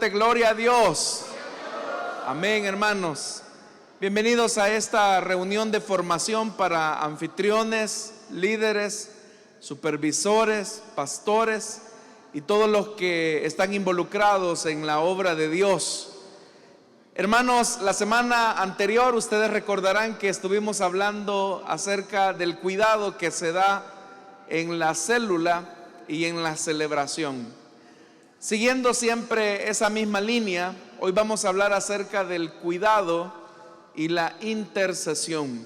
fuerte gloria a Dios. Amén, hermanos. Bienvenidos a esta reunión de formación para anfitriones, líderes, supervisores, pastores y todos los que están involucrados en la obra de Dios. Hermanos, la semana anterior ustedes recordarán que estuvimos hablando acerca del cuidado que se da en la célula y en la celebración. Siguiendo siempre esa misma línea, hoy vamos a hablar acerca del cuidado y la intercesión.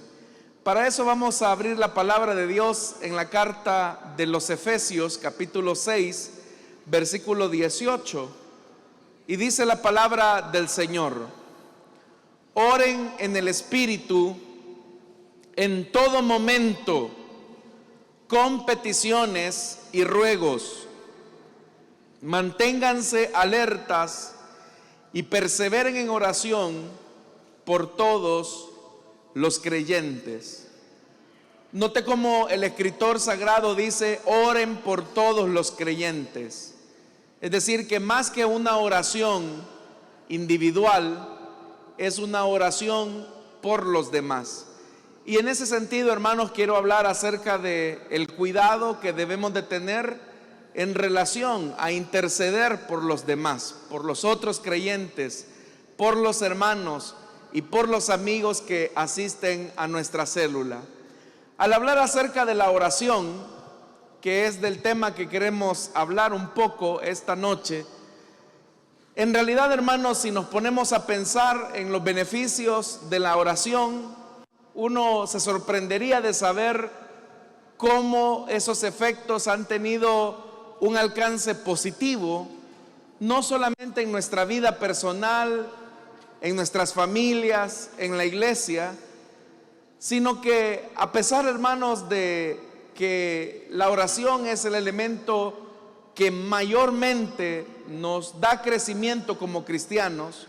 Para eso vamos a abrir la palabra de Dios en la carta de los Efesios, capítulo 6, versículo 18. Y dice la palabra del Señor: oren en el Espíritu en todo momento, con peticiones y ruegos. Manténganse alertas y perseveren en oración por todos los creyentes. Note cómo el escritor sagrado dice: oren por todos los creyentes. Es decir, que más que una oración individual, es una oración por los demás. Y en ese sentido, hermanos, quiero hablar acerca del cuidado que debemos de tener en relación a interceder por los demás, por los otros creyentes, por los hermanos y por los amigos que asisten a nuestra célula. Al hablar acerca de la oración, que es del tema que queremos hablar un poco esta noche, en realidad, hermanos, si nos ponemos a pensar en los beneficios de la oración, uno se sorprendería de saber cómo esos efectos han tenido un alcance positivo, no solamente en nuestra vida personal, en nuestras familias, en la iglesia, sino que a pesar, hermanos, de que la oración es el elemento que mayormente nos da crecimiento como cristianos,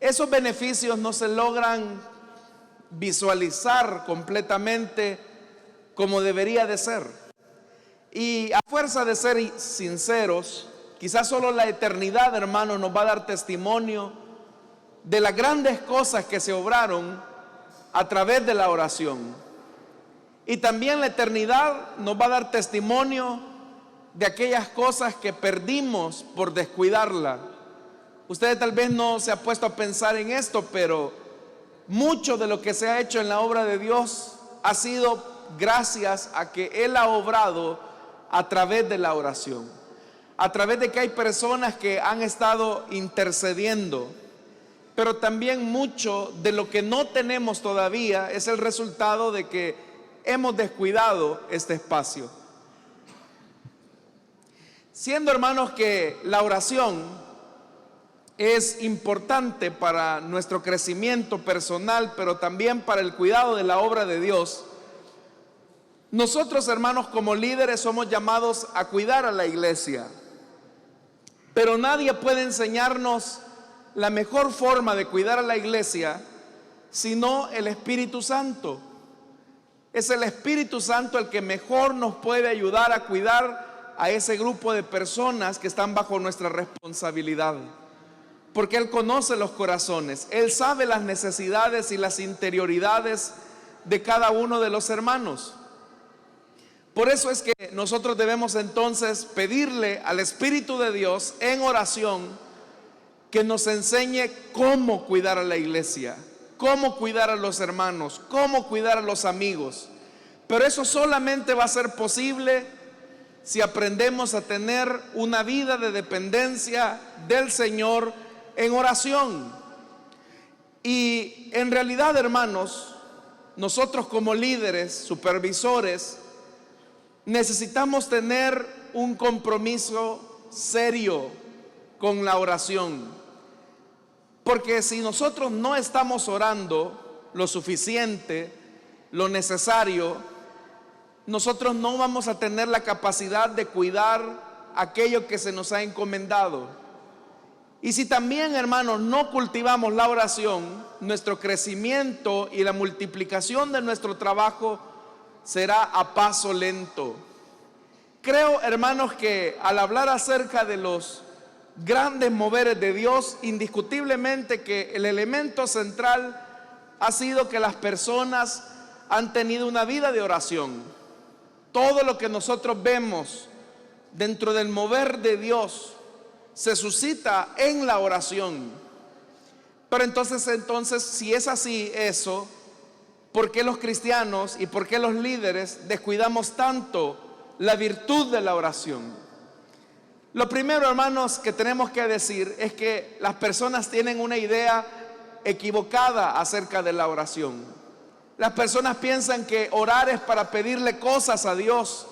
esos beneficios no se logran visualizar completamente como debería de ser. Y a fuerza de ser sinceros, quizás solo la eternidad, hermanos, nos va a dar testimonio de las grandes cosas que se obraron a través de la oración. Y también la eternidad nos va a dar testimonio de aquellas cosas que perdimos por descuidarla. Usted tal vez no se ha puesto a pensar en esto, pero mucho de lo que se ha hecho en la obra de Dios ha sido gracias a que Él ha obrado a través de la oración, a través de que hay personas que han estado intercediendo. Pero también mucho de lo que no tenemos todavía es el resultado de que hemos descuidado este espacio. Siendo, hermanos, que la oración es importante para nuestro crecimiento personal, pero también para el cuidado de la obra de Dios, nosotros, hermanos, como líderes somos llamados a cuidar a la iglesia. Pero nadie puede enseñarnos la mejor forma de cuidar a la iglesia sino el Espíritu Santo. Es el Espíritu Santo el que mejor nos puede ayudar a cuidar a ese grupo de personas que están bajo nuestra responsabilidad, porque Él conoce los corazones, Él sabe las necesidades y las interioridades de cada uno de los hermanos. Por eso es que nosotros debemos entonces pedirle al Espíritu de Dios en oración que nos enseñe cómo cuidar a la iglesia, cómo cuidar a los hermanos, cómo cuidar a los amigos. Pero eso solamente va a ser posible si aprendemos a tener una vida de dependencia del Señor en oración. Y en realidad, hermanos, nosotros como líderes, supervisores, necesitamos tener un compromiso serio con la oración. Porque si nosotros no estamos orando lo suficiente, lo necesario, nosotros no vamos a tener la capacidad de cuidar aquello que se nos ha encomendado. Y si también, hermanos, no cultivamos la oración, nuestro crecimiento y la multiplicación de nuestro trabajo será a paso lento. Creo, hermanos, que al hablar acerca de los grandes moveres de Dios, indiscutiblemente que el elemento central ha sido que las personas han tenido una vida de oración. Todo lo que nosotros vemos dentro del mover de Dios se suscita en la oración. Pero entonces, si es así eso, ¿por qué los cristianos y por qué los líderes descuidamos tanto la virtud de la oración? Lo primero, hermanos, que tenemos que decir es que las personas tienen una idea equivocada acerca de la oración. Las personas piensan que orar es para pedirle cosas a Dios,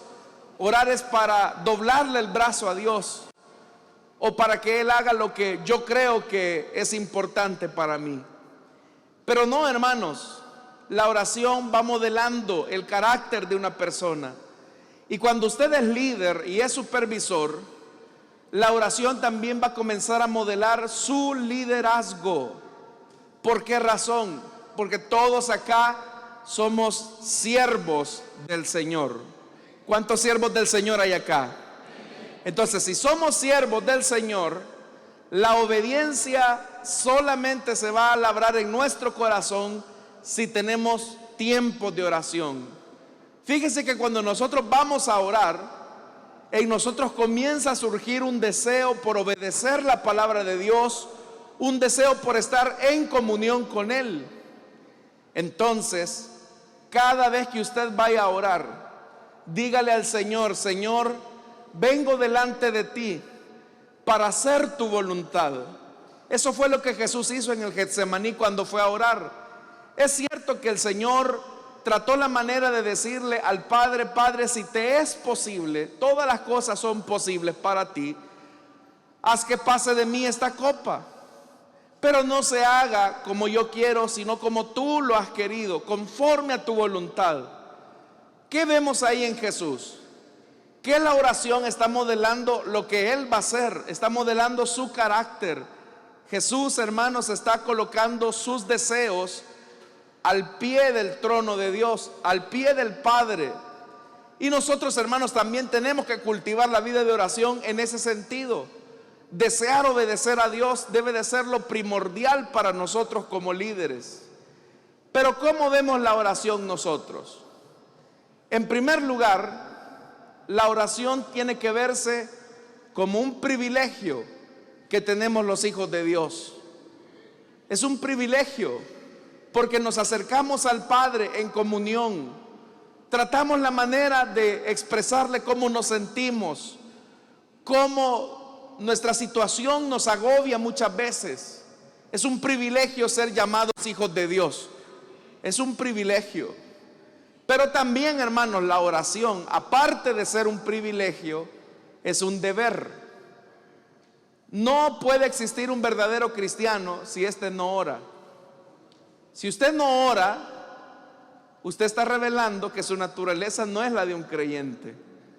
orar es para doblarle el brazo a Dios, o para que Él haga lo que yo creo que es importante para mí. Pero no, hermanos, la oración va modelando el carácter de una persona. Y cuando usted es líder y es supervisor, la oración también va a comenzar a modelar su liderazgo. ¿Por qué razón? Porque todos acá somos siervos del Señor. ¿Cuántos siervos del Señor hay acá? Entonces, si somos siervos del Señor, la obediencia solamente se va a labrar en nuestro corazón si tenemos tiempos de oración. Fíjese que cuando nosotros vamos a orar, en nosotros comienza a surgir un deseo por obedecer la palabra de Dios, un deseo por estar en comunión con Él. Entonces, cada vez que usted vaya a orar, dígale al Señor: Señor, vengo delante de ti para hacer tu voluntad. Eso fue lo que Jesús hizo en el Getsemaní cuando fue a orar. Es cierto que el Señor trató la manera de decirle al Padre: Padre, si te es posible, todas las cosas son posibles para ti, haz que pase de mí esta copa, pero no se haga como yo quiero, sino como tú lo has querido, conforme a tu voluntad. ¿Qué vemos ahí en Jesús? Que la oración está modelando lo que Él va a hacer, está modelando su carácter. Jesús, hermanos, está colocando sus deseos al pie del trono de Dios, al pie del Padre. Y nosotros, hermanos, también tenemos que cultivar la vida de oración en ese sentido. Desear obedecer a Dios debe de ser lo primordial para nosotros como líderes. Pero ¿cómo vemos la oración nosotros? En primer lugar, la oración tiene que verse como un privilegio que tenemos los hijos de Dios. Es un privilegio porque nos acercamos al Padre en comunión. Tratamos la manera de expresarle cómo nos sentimos, cómo nuestra situación nos agobia muchas veces. Es un privilegio ser llamados hijos de Dios. Es un privilegio. Pero también, hermanos, la oración, aparte de ser un privilegio, es un deber. No puede existir un verdadero cristiano si éste no ora. Si usted no ora, usted está revelando que su naturaleza no es la de un creyente,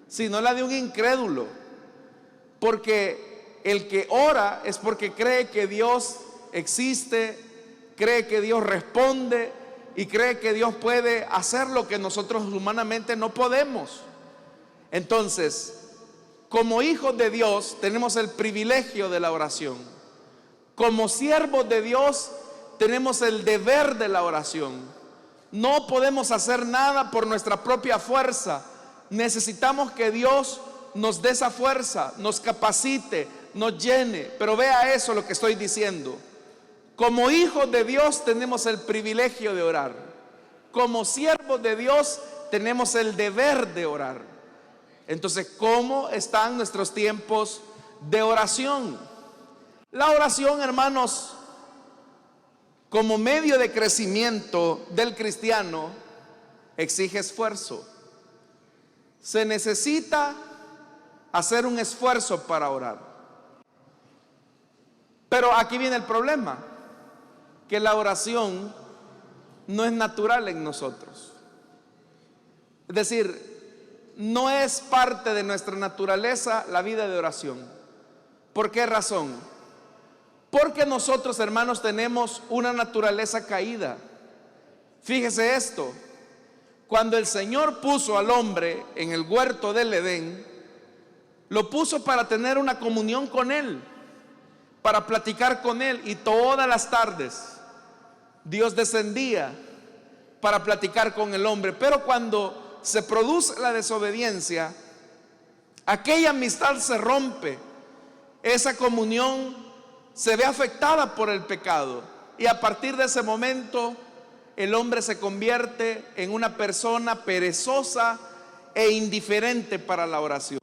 sino la de un incrédulo. Porque el que ora es porque cree que Dios existe, cree que Dios responde y cree que Dios puede hacer lo que nosotros humanamente no podemos. Entonces, como hijos de Dios tenemos el privilegio de la oración. Como siervos de Dios tenemos el deber de la oración. No podemos hacer nada por nuestra propia fuerza. Necesitamos que Dios nos dé esa fuerza, nos capacite, nos llene. Pero vea eso lo que estoy diciendo. Como hijos de Dios tenemos el privilegio de orar. Como siervos de Dios tenemos el deber de orar. Entonces, ¿cómo están nuestros tiempos de oración? La oración, hermanos, como medio de crecimiento del cristiano, exige esfuerzo. Se necesita hacer un esfuerzo para orar. Pero aquí viene el problema, que la oración no es natural en nosotros. Es decir, no es parte de nuestra naturaleza la vida de oración. ¿Por qué razón? Porque nosotros, hermanos, tenemos una naturaleza caída. Fíjese esto: cuando el Señor puso al hombre en el huerto del Edén, lo puso para tener una comunión con Él. para platicar con Él, y todas las tardes Dios descendía para platicar con el hombre. Pero cuando se produce la desobediencia, aquella amistad se rompe, esa comunión se ve afectada por el pecado, y a partir de ese momento el hombre se convierte en una persona perezosa e indiferente para la oración.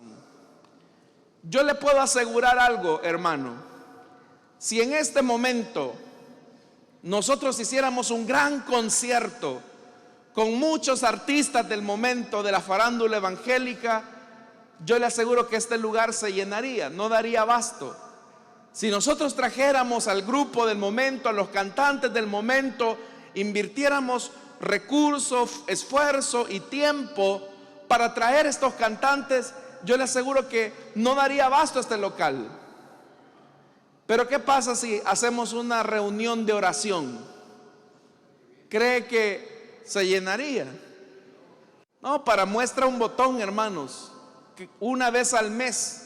Yo le puedo asegurar algo, hermano: si en este momento nosotros hiciéramos un gran concierto con muchos artistas del momento de la farándula evangélica, yo le aseguro que este lugar se llenaría, no daría abasto. Si nosotros trajéramos al grupo del momento, a los cantantes del momento, invirtiéramos recursos, esfuerzo y tiempo para traer estos cantantes, yo le aseguro que no daría abasto este local. Pero ¿qué pasa si hacemos una reunión de oración? ¿Cree que se llenaría? No, para muestra un botón, hermanos, que una vez al mes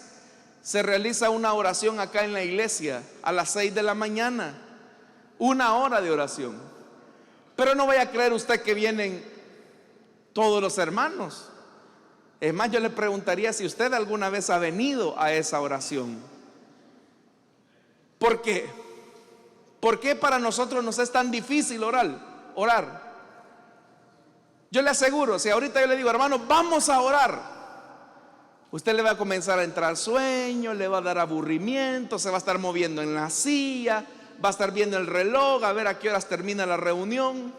se realiza una oración acá en la iglesia a las 6 de la mañana, 1 hora de oración. Pero no vaya a creer usted que vienen todos los hermanos. Es más, yo le preguntaría si usted alguna vez ha venido a esa oración. ¿Por qué? ¿Por qué para nosotros nos es tan difícil orar? Yo le aseguro, si ahorita yo le digo, hermano, vamos a orar, usted le va a comenzar a entrar sueño, le va a dar aburrimiento, se va a estar moviendo en la silla, va a estar viendo el reloj a ver a qué horas termina la reunión.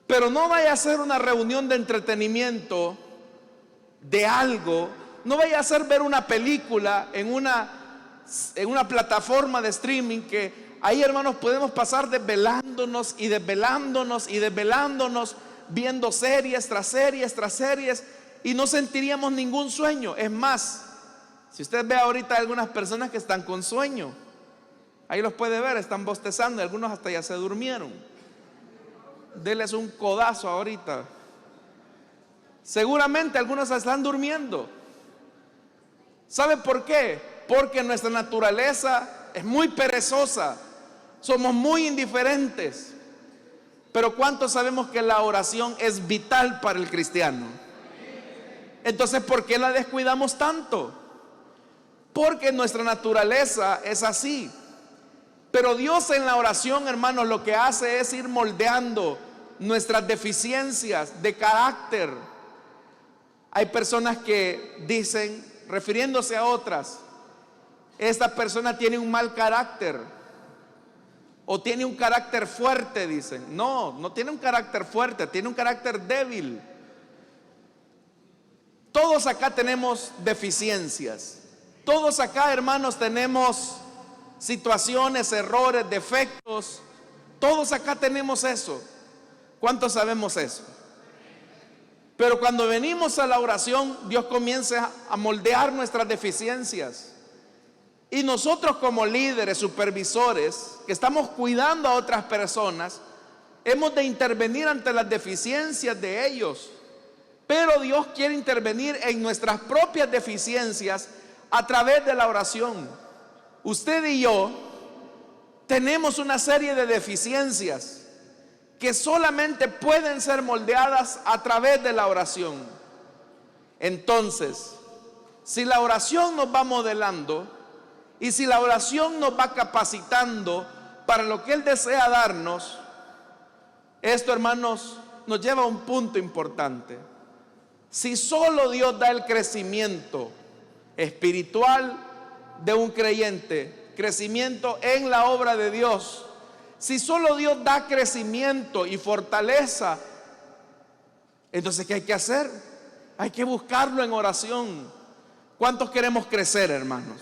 Pero no vaya a ser una reunión de entretenimiento, de algo. No vaya a ser ver una película en una plataforma de streaming, que ahí, hermanos, podemos pasar desvelándonos y desvelándonos y desvelándonos, viendo series tras series tras series, y no sentiríamos ningún sueño. Es más, si usted ve ahorita algunas personas que están con sueño, ahí los puede ver, están bostezando, algunos hasta ya se durmieron. Deles un codazo ahorita. Seguramente algunos están durmiendo. ¿Sabe por qué? Porque nuestra naturaleza es muy perezosa, somos muy indiferentes. Pero ¿cuántos sabemos que la oración es vital para el cristiano? Entonces, ¿por qué la descuidamos tanto? Porque nuestra naturaleza es así. Pero Dios en la oración, hermanos, lo que hace es ir moldeando nuestras deficiencias de carácter. Hay personas que dicen, refiriéndose a otras, esta persona tiene un mal carácter, o tiene un carácter fuerte, dicen. No, no tiene un carácter fuerte, tiene un carácter débil. Todos acá tenemos deficiencias. Todos acá, hermanos, tenemos situaciones, errores, defectos. Todos acá tenemos eso. ¿Cuántos sabemos eso? Pero cuando venimos a la oración, Dios comienza a moldear nuestras deficiencias. Y nosotros, como líderes, supervisores, que estamos cuidando a otras personas, hemos de intervenir ante las deficiencias de ellos. Pero Dios quiere intervenir en nuestras propias deficiencias a través de la oración. Usted y yo tenemos una serie de deficiencias que solamente pueden ser moldeadas a través de la oración. Entonces, si la oración nos va modelando y si la oración nos va capacitando para lo que Él desea darnos, esto, hermanos, nos lleva a un punto importante. Si solo Dios da el crecimiento espiritual de un creyente, crecimiento en la obra de Dios, si solo Dios da crecimiento y fortaleza, entonces ¿qué hay que hacer? Hay que buscarlo en oración. ¿Cuántos queremos crecer, hermanos?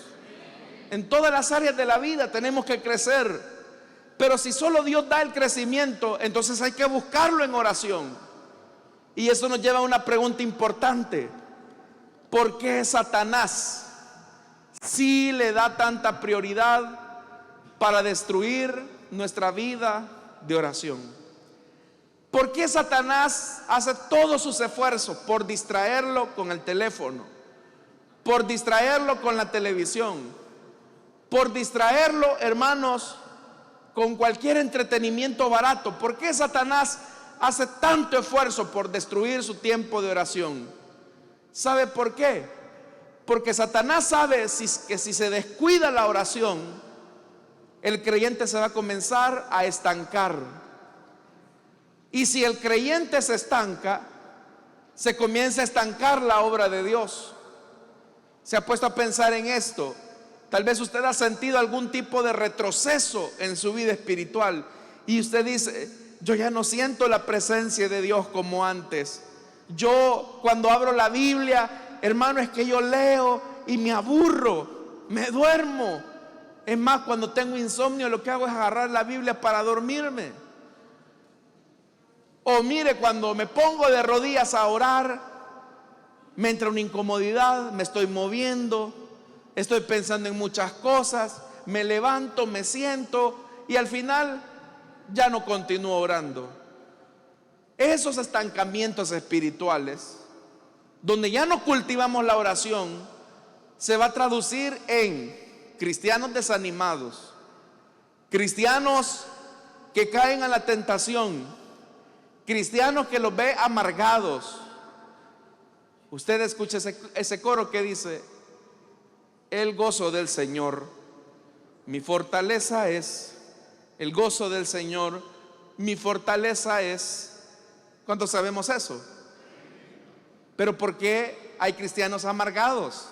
En todas las áreas de la vida tenemos que crecer. Pero si solo Dios da el crecimiento, entonces hay que buscarlo en oración. Y eso nos lleva a una pregunta importante: ¿por qué Satanás sí le da tanta prioridad para destruir nuestra vida de oración? ¿Por qué Satanás hace todos sus esfuerzos por distraerlo con el teléfono, por distraerlo con la televisión, por distraerlo, hermanos, con cualquier entretenimiento barato. ¿Por qué Satanás hace tanto esfuerzo por destruir su tiempo de oración? ¿Sabe por qué? Porque Satanás sabe que si se descuida la oración, el creyente se va a comenzar a estancar. Y si el creyente se estanca, se comienza a estancar la obra de Dios. ¿Se ha puesto a pensar en esto? Tal vez usted ha sentido algún tipo de retroceso en su vida espiritual y usted dice: yo ya no siento la presencia de Dios como antes. Yo cuando abro la Biblia, hermano, es que yo leo y me aburro, me duermo. Es más, cuando tengo insomnio, lo que hago es agarrar la Biblia para dormirme. O mire, cuando me pongo de rodillas a orar, me entra una incomodidad, me estoy moviendo, estoy pensando en muchas cosas, me levanto, me siento y al final ya no continúo orando. Esos estancamientos espirituales, donde ya no cultivamos la oración, se va a traducir en cristianos desanimados, cristianos que caen a la tentación, cristianos que los ve amargados. Usted escucha ese coro que dice: el gozo del Señor mi fortaleza es. El gozo del Señor mi fortaleza es. ¿Cuántos sabemos eso? Pero ¿por qué hay cristianos amargados?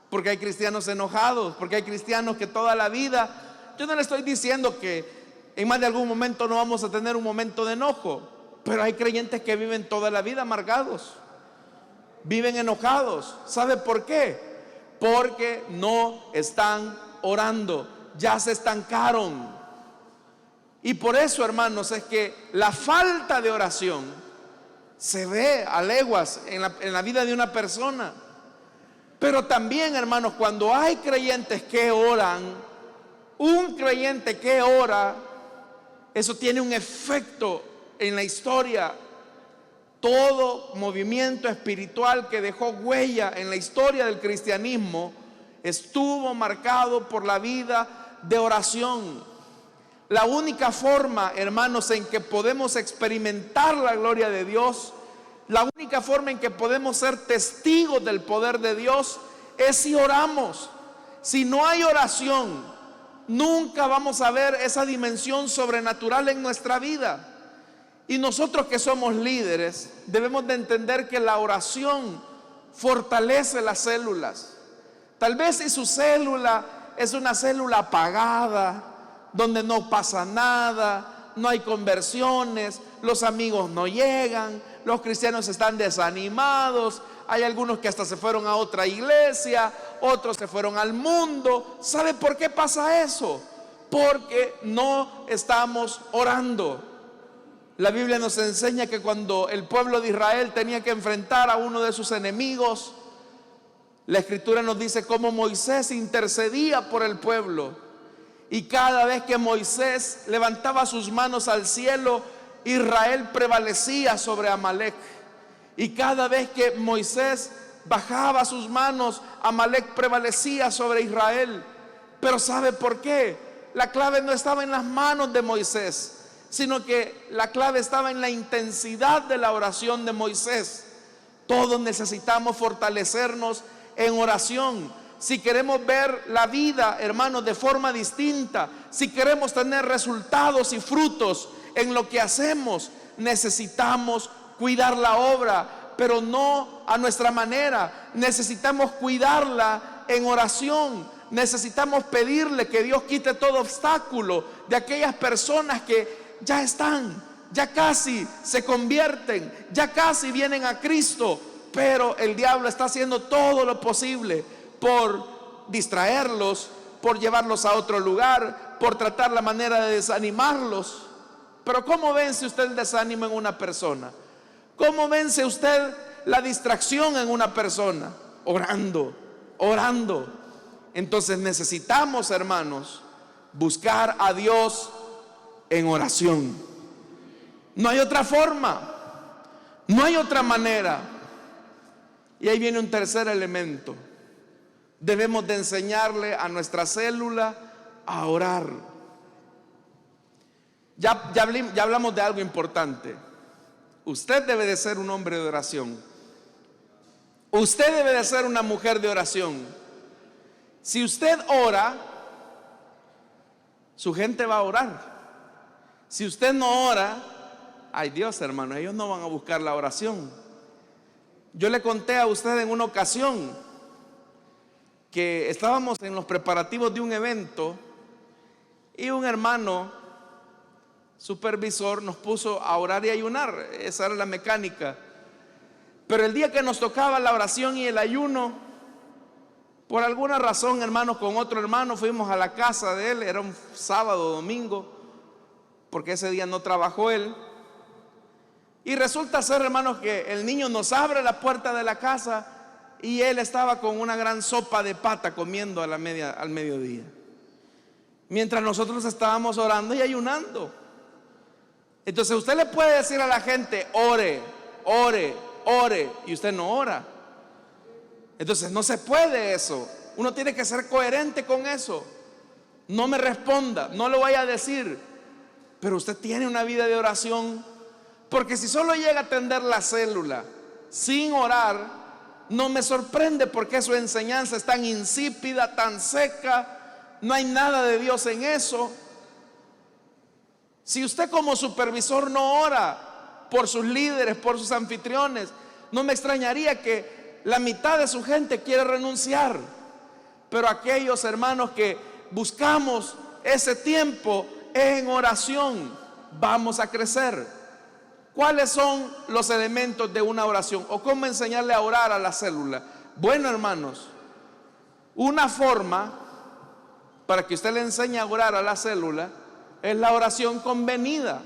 Porque hay cristianos enojados, porque hay cristianos que toda la vida, yo no le estoy diciendo que en más de algún momento no vamos a tener un momento de enojo, pero hay creyentes que viven toda la vida amargados, viven enojados. ¿Sabe por qué? Porque no están orando, ya se estancaron. Y por eso, hermanos, es que la falta de oración se ve a leguas en la vida de una persona. Pero también, hermanos, cuando hay creyentes que oran, un creyente que ora, eso tiene un efecto en la historia. Todo movimiento espiritual que dejó huella en la historia del cristianismo estuvo marcado por la vida de oración. La única forma, hermanos, en que podemos experimentar la gloria de Dios, la única forma en que podemos ser testigos del poder de Dios es si oramos. Si no hay oración, nunca vamos a ver esa dimensión sobrenatural en nuestra vida. Y nosotros que somos líderes debemos de entender que la oración fortalece las células. Tal vez si su célula es una célula apagada, donde no pasa nada, no hay conversiones, los amigos no llegan, los cristianos están desanimados, hay algunos que hasta se fueron a otra iglesia, otros se fueron al mundo. ¿Sabe por qué pasa eso? Porque no estamos orando. La Biblia nos enseña que cuando el pueblo de Israel tenía que enfrentar a uno de sus enemigos, la Escritura nos dice cómo Moisés intercedía por el pueblo. Y cada vez que Moisés levantaba sus manos al cielo, Israel prevalecía sobre Amalek. Y cada vez que Moisés bajaba sus manos, Amalek prevalecía sobre Israel. Pero ¿sabe por qué? La clave no estaba en las manos de Moisés, sino que la clave estaba en la intensidad de la oración de Moisés. Todos necesitamos fortalecernos en oración. Si queremos ver la vida, hermanos, de forma distinta, si queremos tener resultados y frutos en lo que hacemos, necesitamos cuidar la obra, pero no a nuestra manera. Necesitamos cuidarla en oración. Necesitamos pedirle que Dios quite todo obstáculo de aquellas personas que ya están, ya casi se convierten, ya casi vienen a Cristo, pero el diablo está haciendo todo lo posible por distraerlos, por llevarlos a otro lugar, por tratar la manera de desanimarlos. Pero ¿cómo vence usted el desánimo en una persona? ¿Cómo vence usted la distracción en una persona? Orando, orando. Entonces necesitamos, hermanos, buscar a Dios en oración. No hay otra forma, no hay otra manera. Y ahí viene un tercer elemento. Debemos de enseñarle a nuestra célula a orar. Ya hablamos de algo importante. Usted debe de ser un hombre de oración. Usted debe de ser una mujer de oración. Si usted ora, su gente va a orar. Si usted no ora, ay Dios, hermano, ellos no van a buscar la oración. Yo le conté a usted en una ocasión que estábamos en los preparativos de un evento y un hermano supervisor nos puso a orar y ayunar. Esa era la mecánica. Pero el día que nos tocaba la oración y el ayuno, por alguna razón, hermanos, con otro hermano fuimos a la casa de él. Era un sábado, domingo, porque ese día no trabajó él. Y resulta ser, hermanos, que el niño nos abre la puerta de la casa y él estaba con una gran sopa de pata comiendo al mediodía, mientras nosotros estábamos orando y ayunando. Entonces usted le puede decir a la gente: ore, ore, ore, y usted no ora. Entonces no se puede eso. Uno tiene que ser coherente con eso. No me responda, no lo vaya a decir, pero usted tiene una vida de oración. Porque si solo llega a atender la célula sin orar, no me sorprende, porque su enseñanza es tan insípida, tan seca. No hay nada de Dios en eso. Si usted como supervisor no ora por sus líderes, por sus anfitriones, no me extrañaría que la mitad de su gente quiera renunciar. Pero aquellos hermanos que buscamos ese tiempo en oración, vamos a crecer. ¿Cuáles son los elementos de una oración? ¿O cómo enseñarle a orar a la célula? Bueno, hermanos, una forma para que usted le enseñe a orar a la célula es la oración convenida.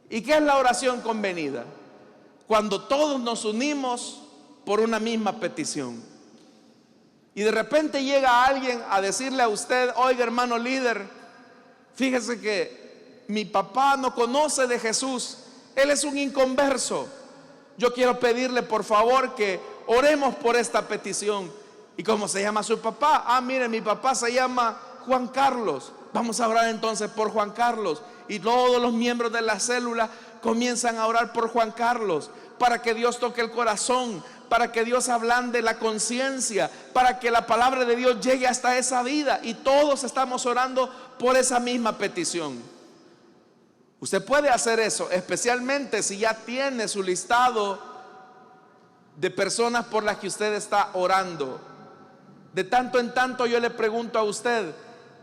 ¿Y qué es la oración convenida? Cuando todos nos unimos por una misma petición. Y de repente llega alguien a decirle a usted: oiga, hermano líder, fíjese que mi papá no conoce de Jesús, él es un inconverso. Yo quiero pedirle por favor que oremos por esta petición. ¿Y cómo se llama su papá? Ah, mire, mi papá se llama Juan Carlos. Vamos a orar entonces por Juan Carlos. Y todos los miembros de la célula comienzan a orar por Juan Carlos, para que Dios toque el corazón, para que Dios ablande la conciencia, para que la palabra de Dios llegue hasta esa vida. Y todos estamos orando por esa misma petición. Usted puede hacer eso, especialmente si ya tiene su listado de personas por las que usted está orando. De tanto en tanto yo le pregunto a usted: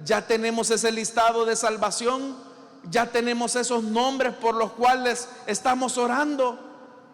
¿ya tenemos ese listado de salvación? ¿Ya tenemos esos nombres por los cuales estamos orando?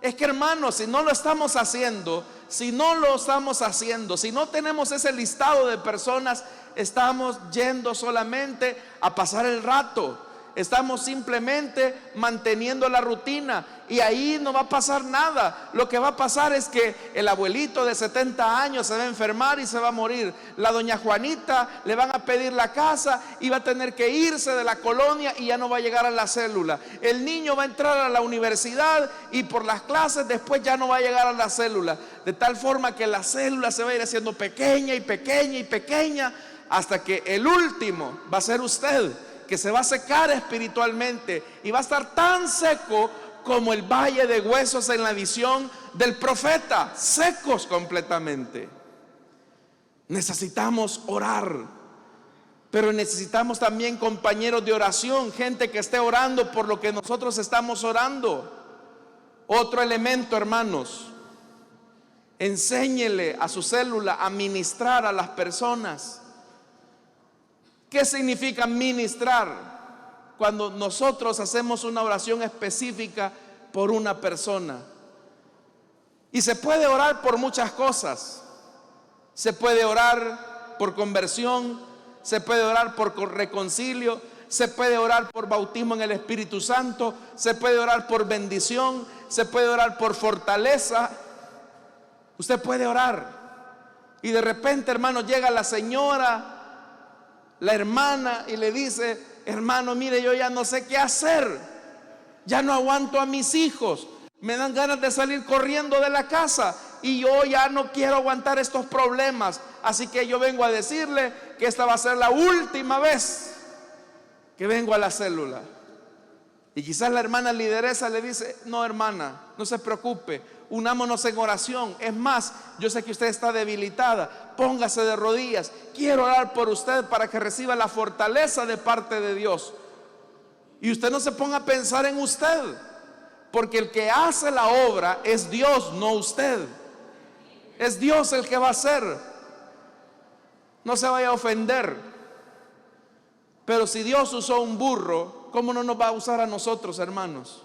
Es que, hermanos, si no lo estamos haciendo, si no tenemos ese listado de personas, estamos yendo solamente a pasar el rato. Estamos simplemente manteniendo la rutina y ahí no va a pasar nada. Lo que va a pasar es que el abuelito de 70 años se va a enfermar y se va a morir. La doña Juanita le van a pedir la casa y va a tener que irse de la colonia y ya no va a llegar a la célula. El niño va a entrar a la universidad y por las clases después ya no va a llegar a la célula. De tal forma que la célula se va a ir haciendo pequeña y pequeña y pequeña, hasta que el último va a ser usted, que se va a secar espiritualmente y va a estar tan seco como el valle de huesos en la visión del profeta, secos completamente. Necesitamos orar, pero necesitamos también compañeros de oración, gente que esté orando por lo que nosotros estamos orando. Otro elemento, hermanos: enséñele a su célula a ministrar a las personas. ¿Qué significa ministrar? Cuando nosotros hacemos una oración específica por una persona. Y se puede orar por muchas cosas. Se puede orar por conversión, se puede orar por reconcilio, se puede orar por bautismo en el Espíritu Santo, se puede orar por bendición, se puede orar por fortaleza. Usted puede orar. Y de repente, hermano, llega la señora, la hermana, y le dice: hermano, mire, yo ya no sé qué hacer, ya no aguanto a mis hijos, me dan ganas de salir corriendo de la casa. y yo ya no quiero aguantar estos problemas. Así que yo vengo a decirle que esta va a ser la última vez que vengo a la célula. Y quizás la hermana lideresa le dice: no, hermana, no se preocupe, unámonos en oración. Es más, yo sé que usted está debilitada, póngase de rodillas, quiero orar por usted para que reciba la fortaleza de parte de Dios. Y usted no se ponga a pensar en usted, porque el que hace la obra es Dios, no usted. Es Dios el que va a hacer. No se vaya a ofender, pero si Dios usó un burro, ¿cómo no nos va a usar a nosotros, hermanos?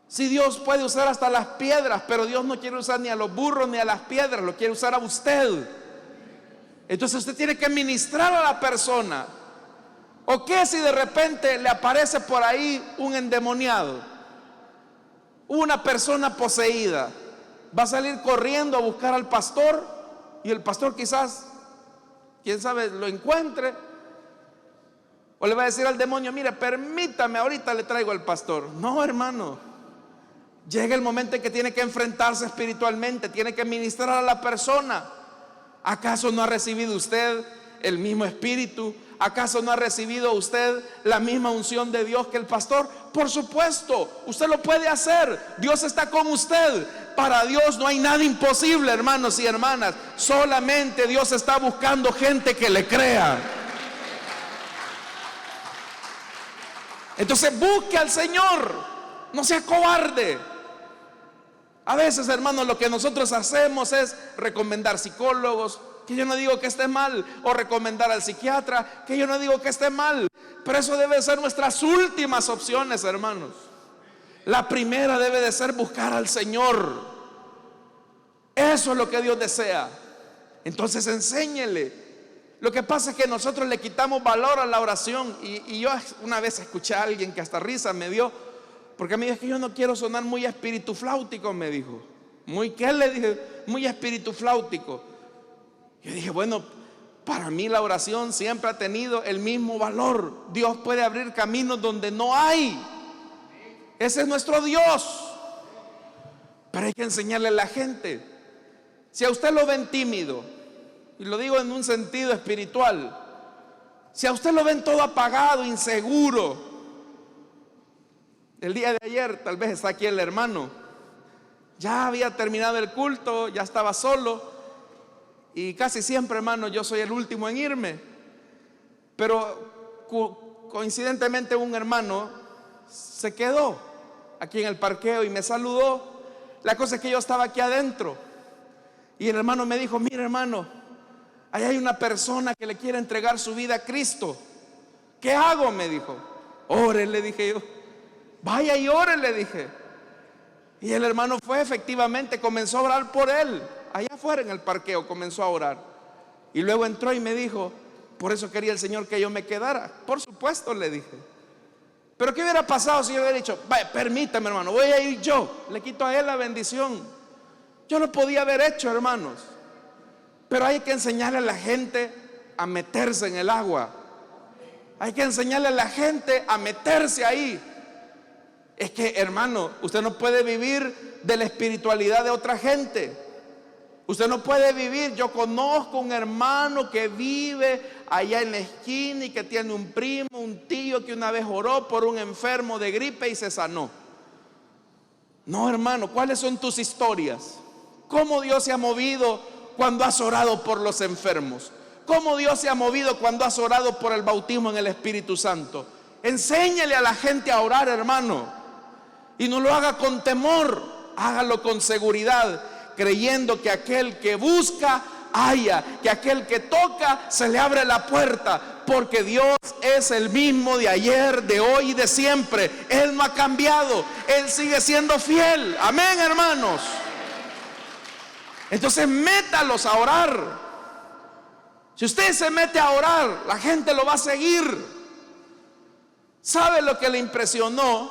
Si Dios puede usar hasta las piedras, pero Dios no quiere usar ni a los burros ni a las piedras, lo quiere usar a usted. Entonces usted tiene que ministrar a la persona. ¿O qué si de repente le aparece por ahí un endemoniado, una persona poseída? Va a salir corriendo a buscar al pastor, y el pastor quizás, quién sabe, lo encuentre. O le va a decir al demonio: mire, permítame, ahorita le traigo al pastor. No, hermano, llega el momento en que tiene que enfrentarse espiritualmente, tiene que ministrar a la persona. ¿Acaso no ha recibido usted el mismo espíritu? ¿Acaso no ha recibido usted la misma unción de Dios que el pastor? Por supuesto, usted lo puede hacer. Dios está con usted. Para Dios no hay nada imposible, hermanos y hermanas. Solamente Dios está buscando gente que le crea. Entonces busque al Señor, no sea cobarde. A veces, hermanos, lo que nosotros hacemos es recomendar psicólogos, que yo no digo que esté mal, o recomendar al psiquiatra, que yo no digo que esté mal, pero eso debe ser nuestras últimas opciones, hermanos. La primera debe de ser buscar al Señor. Eso es lo que Dios desea. Entonces enséñele. Lo que pasa es que nosotros le quitamos valor a la oración. Y yo una vez escuché a alguien que hasta risa me dio, porque me dijo: es que yo no quiero sonar muy espíritu flautico, me dijo. ¿Muy qué? Le dije: muy espíritu flautico. Yo dije: bueno, para mí la oración siempre ha tenido el mismo valor. Dios puede abrir caminos donde no hay. Ese es nuestro Dios. Pero hay que enseñarle a la gente. Si a usted lo ven tímido, y lo digo en un sentido espiritual, si a usted lo ven todo apagado, inseguro. El día de ayer, tal vez está aquí el hermano, ya había terminado el culto, ya estaba solo. Y casi siempre, hermano, yo soy el último en irme. Pero coincidentemente un hermano se quedó aquí en el parqueo y me saludó. La cosa es que yo estaba aquí adentro, y el hermano me dijo: mire, hermano, ahí hay una persona que le quiere entregar su vida a Cristo. ¿Qué hago?, me dijo. Ore, le dije yo. Vaya y ore, le dije. Y el hermano fue, efectivamente, comenzó a orar por él. Allá afuera en el parqueo comenzó a orar. Y luego entró y me dijo: por eso quería el Señor que yo me quedara. Por supuesto, le dije. Pero ¿qué hubiera pasado si yo hubiera dicho: vaya, permítame, hermano, voy a ir yo? Le quito a él la bendición. Yo lo podía haber hecho, hermanos. Pero hay que enseñarle a la gente a meterse en el agua. Hay que enseñarle a la gente a meterse ahí. Es que, hermano, usted no puede vivir de la espiritualidad de otra gente. Usted no puede vivir. Yo conozco un hermano que vive allá en la esquina y que tiene un primo, un tío que una vez oró por un enfermo de gripe y se sanó. No, hermano, ¿cuáles son tus historias? ¿Cómo Dios se ha movido cuando has orado por los enfermos? ¿Cómo Dios se ha movido cuando has orado por el bautismo en el Espíritu Santo? Enséñale a la gente a orar, hermano. Y no lo haga con temor, hágalo con seguridad, creyendo que aquel que busca, halla, que aquel que toca, se le abre la puerta. Porque Dios es el mismo de ayer, de hoy y de siempre. Él no ha cambiado, Él sigue siendo fiel. Amén, hermanos. Entonces métalos a orar. Si usted se mete a orar, la gente lo va a seguir. ¿Sabe lo que le impresionó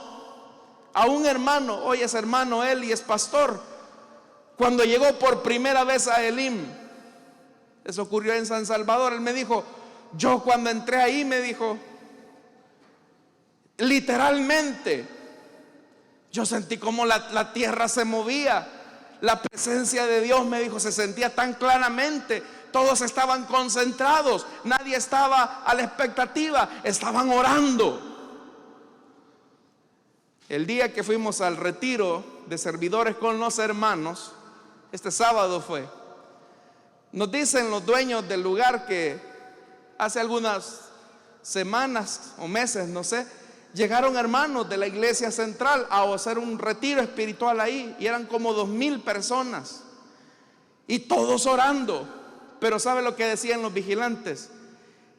a un hermano? Hoy es hermano él y es pastor. Cuando llegó por primera vez a Elim, eso ocurrió en San Salvador, él me dijo: yo cuando entré ahí, me dijo, literalmente, yo sentí como la tierra se movía. La presencia de Dios, me dijo, se sentía tan claramente. Todos estaban concentrados, nadie estaba a la expectativa, estaban orando. El día que fuimos al retiro de servidores con los hermanos, este sábado fue, nos dicen los dueños del lugar que hace algunas semanas o meses, no sé, llegaron hermanos de la iglesia central a hacer un retiro espiritual ahí, y eran como 2,000 personas, y todos orando. Pero ¿sabe lo que decían los vigilantes?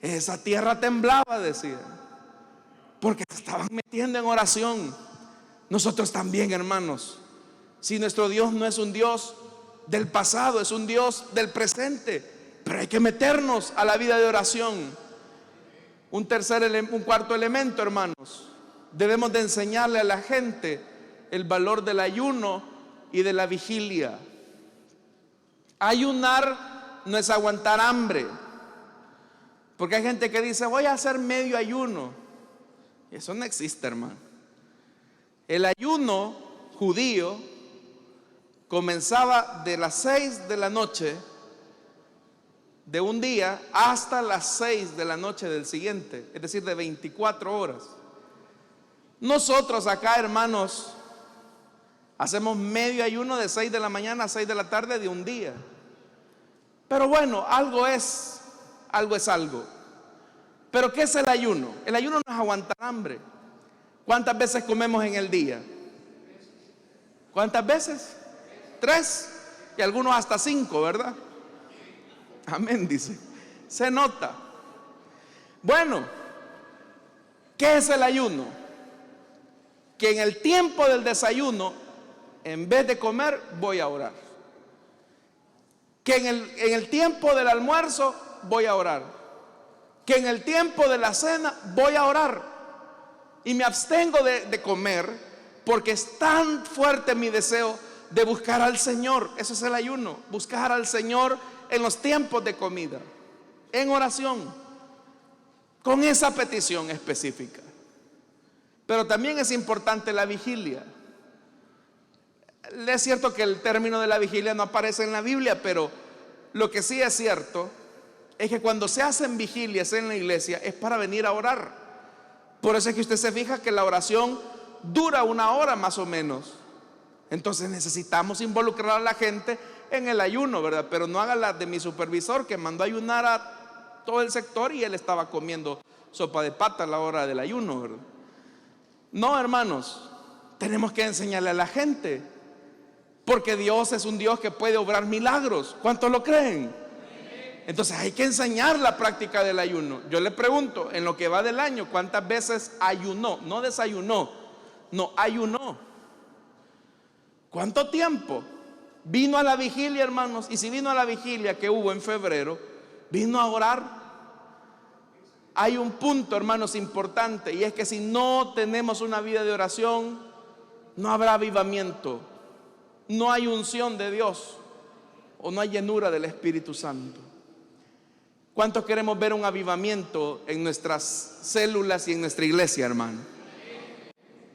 Esa tierra temblaba, decían, porque se estaban metiendo en oración. Nosotros también, hermanos, si nuestro Dios no es un Dios del pasado, es un Dios del presente, pero hay que meternos a la vida de oración. Un cuarto elemento, hermanos, debemos de enseñarle a la gente el valor del ayuno y de la vigilia. Ayunar no es aguantar hambre, porque hay gente que dice, voy a hacer medio ayuno. Eso no existe, hermano. El ayuno judío comenzaba de las 6 de la noche de un día hasta las 6 de la noche del siguiente, es decir, de 24 horas. Nosotros acá, hermanos, hacemos medio ayuno de 6 de la mañana a 6 de la tarde de un día. Pero bueno, algo es algo. Pero ¿qué es el ayuno? El ayuno no es aguantar hambre. ¿Cuántas veces comemos en el día? ¿Cuántas veces? 3, y algunos hasta 5, ¿verdad? Amén, dice. Se nota. Bueno, ¿qué es el ayuno? Que en el tiempo del desayuno, en vez de comer, voy a orar. Que en el tiempo del almuerzo voy a orar. Que en el tiempo de la cena voy a orar. Y me abstengo de comer, porque es tan fuerte mi deseo de buscar al Señor. Eso es el ayuno, buscar al Señor en los tiempos de comida, en oración, con esa petición específica. Pero también es importante la vigilia. Es cierto que el término de la vigilia no aparece en la Biblia, pero lo que sí es cierto es que cuando se hacen vigilias en la iglesia es para venir a orar. Por eso es que usted se fija que la oración dura 1 hora más o menos. Entonces necesitamos involucrar a la gente en el ayuno, ¿verdad? Pero no haga la de mi supervisor, que mandó a ayunar a todo el sector y él estaba comiendo sopa de pata a la hora del ayuno, ¿verdad? No, hermanos, tenemos que enseñarle a la gente, porque Dios es un Dios que puede obrar milagros. ¿Cuántos lo creen? Entonces hay que enseñar la práctica del ayuno. Yo le pregunto, en lo que va del año, ¿cuántas veces ayunó? No desayunó, no, ayunó. ¿Cuánto tiempo? Vino a la vigilia, hermanos. Y si vino a la vigilia que hubo en febrero, vino a orar. Hay un punto, hermanos, importante, y es que si no tenemos una vida de oración, no habrá avivamiento, no hay unción de Dios, o no hay llenura del Espíritu Santo. ¿Cuántos queremos ver un avivamiento en nuestras células y en nuestra iglesia, hermano?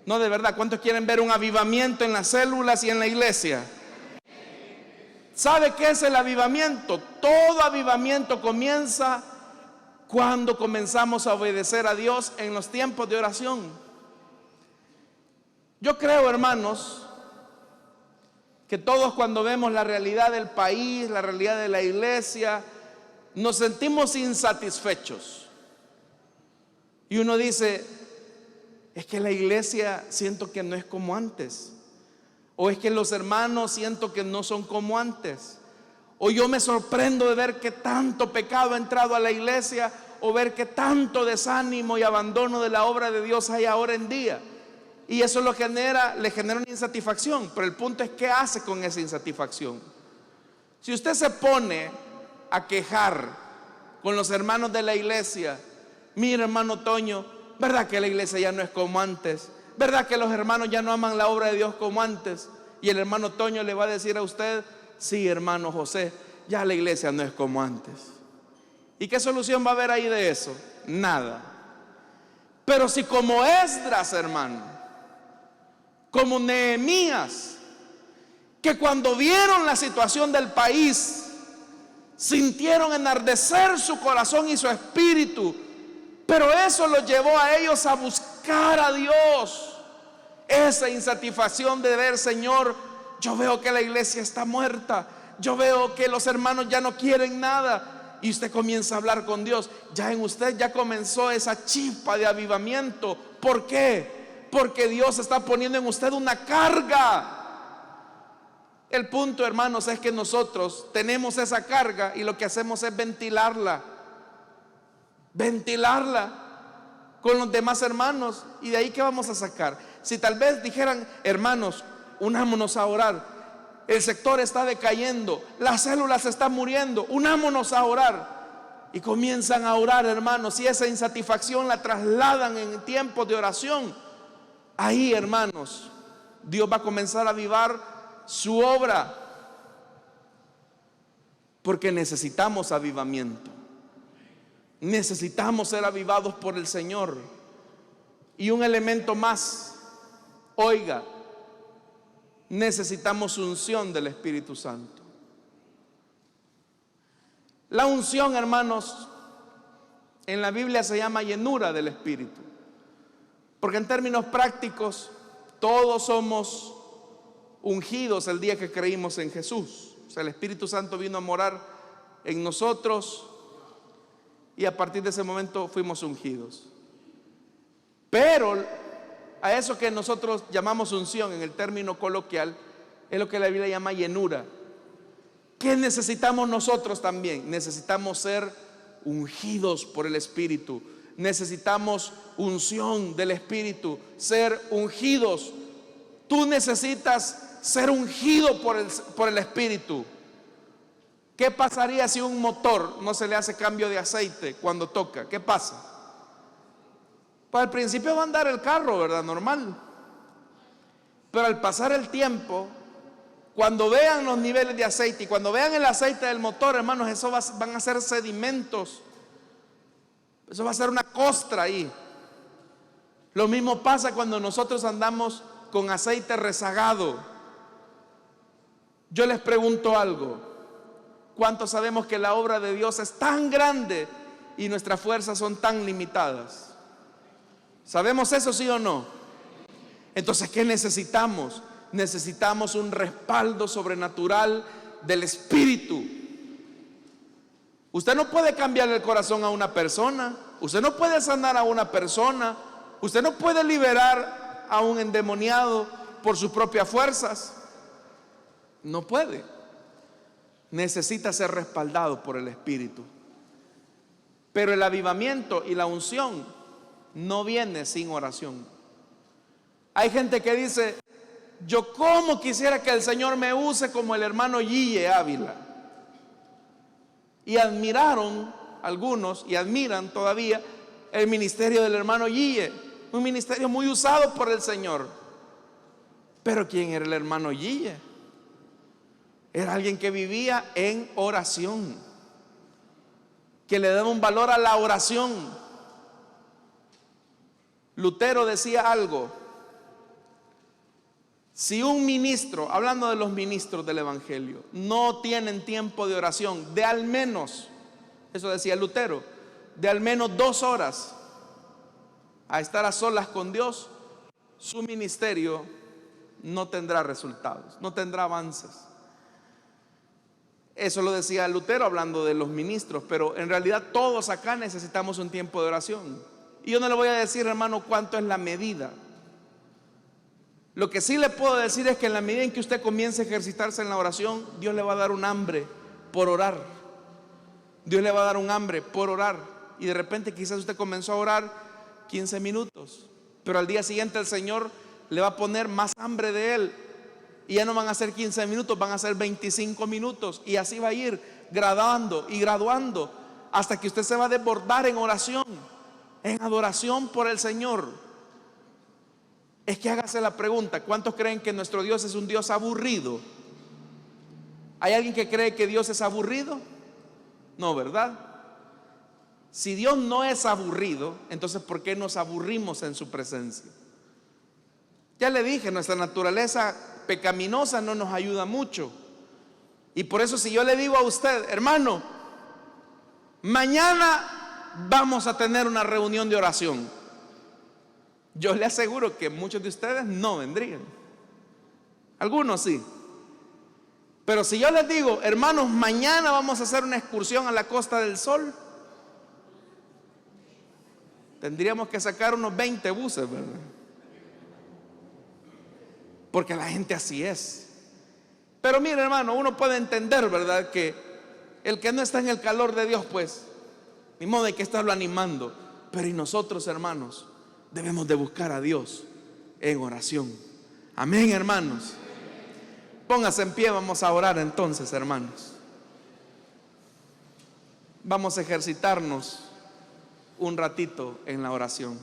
No, de verdad, ¿cuántos quieren ver un avivamiento en las células y en la iglesia? ¿Sabe qué es el avivamiento? Todo avivamiento comienza cuando comenzamos a obedecer a Dios en los tiempos de oración. Yo creo, hermanos, que todos, cuando vemos la realidad del país, la realidad de la iglesia, nos sentimos insatisfechos. Y uno dice, es que la iglesia siento que no es como antes, o es que los hermanos siento que no son como antes, o yo me sorprendo de ver que tanto pecado ha entrado a la iglesia, o ver que tanto desánimo y abandono de la obra de Dios hay ahora en día. Y eso le genera una insatisfacción. Pero el punto es, ¿qué hace con esa insatisfacción? Si usted se pone a quejar con los hermanos de la iglesia, mira, hermano Toño, ¿verdad que la iglesia ya no es como antes? ¿Verdad que los hermanos ya no aman la obra de Dios como antes? Y el hermano Toño le va a decir a usted, sí, hermano José, ya la iglesia no es como antes. ¿Y qué solución va a haber ahí de eso? Nada. Pero si como Esdras, hermano, como Nehemías, que cuando vieron la situación del país, sintieron enardecer su corazón y su espíritu, pero eso los llevó a ellos a buscar a Dios. Esa insatisfacción de ver, Señor, yo veo que la iglesia está muerta, yo veo que los hermanos ya no quieren nada, y usted comienza a hablar con Dios. Ya en usted ya comenzó esa chispa de avivamiento. ¿Por qué? Porque Dios está poniendo en usted una carga. El punto, hermanos, es que nosotros tenemos esa carga y lo que hacemos es ventilarla con los demás hermanos. Y de ahí, ¿qué vamos a sacar? Si tal vez dijeran, hermanos, unámonos a orar, el sector está decayendo, las células están muriendo, unámonos a orar, y comienzan a orar, hermanos, y esa insatisfacción la trasladan en tiempos de oración. Ahí, hermanos, Dios va a comenzar a avivar su obra, porque necesitamos avivamiento, necesitamos ser avivados por el Señor. Y un elemento más, oiga, necesitamos unción del Espíritu Santo. La unción, hermanos, en la Biblia se llama llenura del Espíritu, porque en términos prácticos todos somos ungidos el día que creímos en Jesús. O sea, el Espíritu Santo vino a morar en nosotros y a partir de ese momento fuimos ungidos. Pero a eso que nosotros llamamos unción en el término coloquial es lo que la Biblia llama llenura. ¿Qué necesitamos nosotros también? Necesitamos ser ungidos por el Espíritu. Necesitamos unción del Espíritu, ser ungidos. Tú necesitas ser ungido por el Espíritu. ¿Qué pasaría si un motor no se le hace cambio de aceite cuando toca? ¿Qué pasa? Pues al principio va a andar el carro, ¿verdad? Normal. Pero al pasar el tiempo, cuando vean los niveles de aceite y cuando vean el aceite del motor, hermanos, eso van a ser sedimentos. Eso va a ser una costra ahí. Lo mismo pasa cuando nosotros andamos con aceite rezagado. Yo les pregunto algo: ¿cuántos sabemos que la obra de Dios es tan grande y nuestras fuerzas son tan limitadas? ¿Sabemos eso, sí o no? Entonces, ¿qué necesitamos? Necesitamos un respaldo sobrenatural del Espíritu. Usted no puede cambiarle el corazón a una persona, usted no puede sanar a una persona, usted no puede liberar a un endemoniado por sus propias fuerzas. No puede. Necesita ser respaldado por el Espíritu. Pero el avivamiento y la unción no viene sin oración. Hay gente que dice: yo como quisiera que el Señor me use como el hermano Guille Ávila. Y admiraron algunos, y admiran todavía, el ministerio del hermano Guille, un ministerio muy usado por el Señor. Pero ¿quién era el hermano Guille? Era alguien que vivía en oración, que le daba un valor a la oración. Lutero decía algo: si un ministro, hablando de los ministros del Evangelio, no tienen tiempo de oración, de al menos, eso decía Lutero, de al menos 2 horas a estar a solas con Dios, su ministerio no tendrá resultados, no tendrá avances. Eso lo decía Lutero hablando de los ministros, pero en realidad todos acá necesitamos un tiempo de oración. Y yo no le voy a decir, hermano, cuánto es la medida. Lo que sí le puedo decir es que en la medida en que usted comience a ejercitarse en la oración, Dios le va a dar un hambre por orar. Dios le va a dar un hambre por orar. Y de repente quizás usted comenzó a orar 15 minutos, pero al día siguiente el Señor le va a poner más hambre de Él. Y ya no van a ser 15 minutos, van a ser 25 minutos. Y así va a ir graduando y graduando hasta que usted se va a desbordar en oración, en adoración por el Señor. Es que hágase la pregunta: ¿cuántos creen que nuestro Dios es un Dios aburrido? ¿Hay alguien que cree que Dios es aburrido? No, ¿verdad? Si Dios no es aburrido, entonces ¿por qué nos aburrimos en su presencia? Ya le dije, nuestra naturaleza pecaminosa no nos ayuda mucho. Y por eso, si yo le digo a usted, hermano, mañana vamos a tener una reunión de oración, yo le aseguro que muchos de ustedes no vendrían. Algunos sí. Pero si yo les digo, hermanos, mañana vamos a hacer una excursión a la Costa del Sol, tendríamos que sacar unos 20 buses, ¿verdad? Porque la gente así es. Pero mire, hermano, uno puede entender, ¿verdad?, que el que no está en el calor de Dios, pues ni modo hay que estarlo animando. Pero y nosotros, hermanos, debemos de buscar a Dios en oración. Amén, hermanos. Póngase en pie, vamos a orar entonces, hermanos. Vamos a ejercitarnos un ratito en la oración.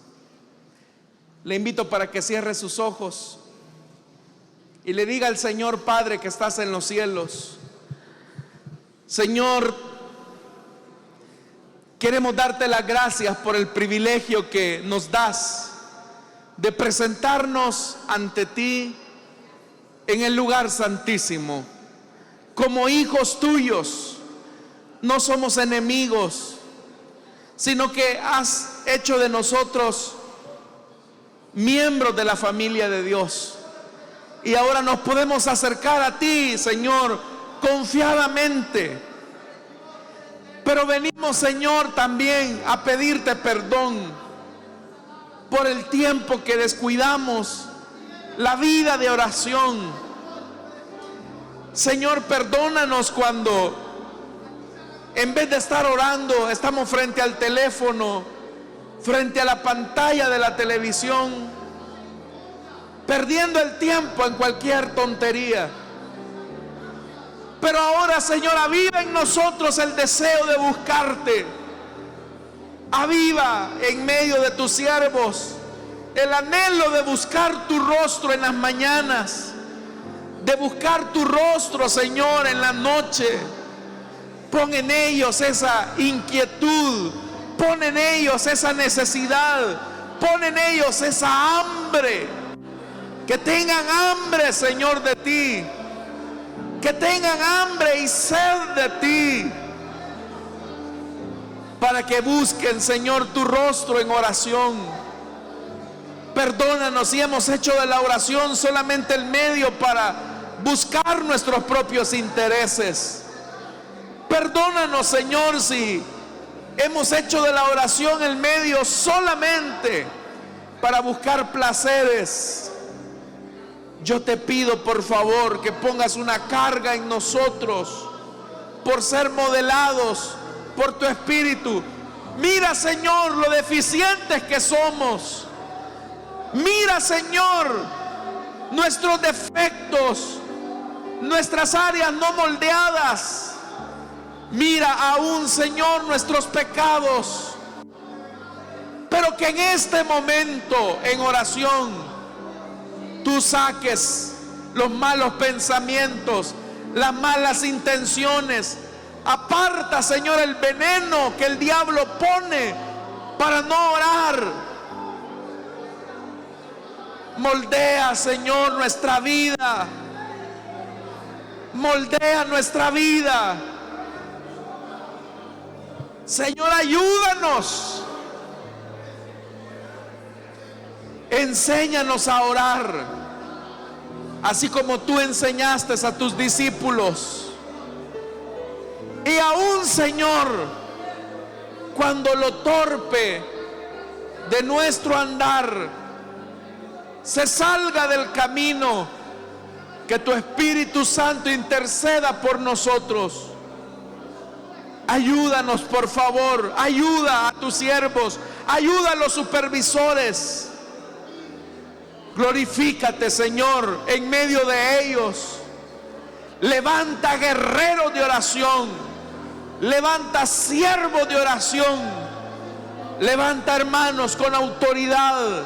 Le invito para que cierre sus ojos y le diga al Señor Padre que estás en los cielos: Señor, queremos darte las gracias por el privilegio que nos das de presentarnos ante ti en el lugar santísimo como hijos tuyos. No somos enemigos, sino que has hecho de nosotros miembros de la familia de Dios. Y ahora nos podemos acercar a ti, Señor, confiadamente. Pero venimos, Señor, también a pedirte perdón por el tiempo que descuidamos la vida de oración. Señor, perdónanos cuando en vez de estar orando estamos frente al teléfono, frente a la pantalla de la televisión, perdiendo el tiempo en cualquier tontería. Pero ahora, Señor, aviva en nosotros el deseo de buscarte. Aviva en medio de tus siervos el anhelo de buscar tu rostro en las mañanas, de buscar tu rostro, Señor, en la noche. Pon en ellos esa inquietud, pon en ellos esa necesidad, pon en ellos esa hambre. Que tengan hambre, Señor, de ti. Que tengan hambre y sed de ti, para que busquen, Señor, tu rostro en oración. Perdónanos si hemos hecho de la oración solamente el medio para buscar nuestros propios intereses. Perdónanos, Señor, si hemos hecho de la oración el medio solamente para buscar placeres. Yo te pido, por favor, que pongas una carga en nosotros por ser modelados por tu Espíritu. Mira, Señor, lo deficientes que somos. Mira, Señor, nuestros defectos, nuestras áreas no moldeadas. Mira aún, Señor, nuestros pecados. Pero que en este momento, en oración, tú saques los malos pensamientos, las malas intenciones. Aparta, Señor, el veneno que el diablo pone para no orar. Moldea, Señor, nuestra vida. Moldea nuestra vida. Señor, ayúdanos. Enséñanos a orar, así como tú enseñaste a tus discípulos. Y aún, Señor, cuando lo torpe de nuestro andar se salga del camino, que tu Espíritu Santo interceda por nosotros. Ayúdanos, por favor. Ayuda a tus siervos, ayuda a los supervisores. Glorifícate, Señor, en medio de ellos. Levanta guerreros de oración, levanta siervos de oración, levanta hermanos con autoridad,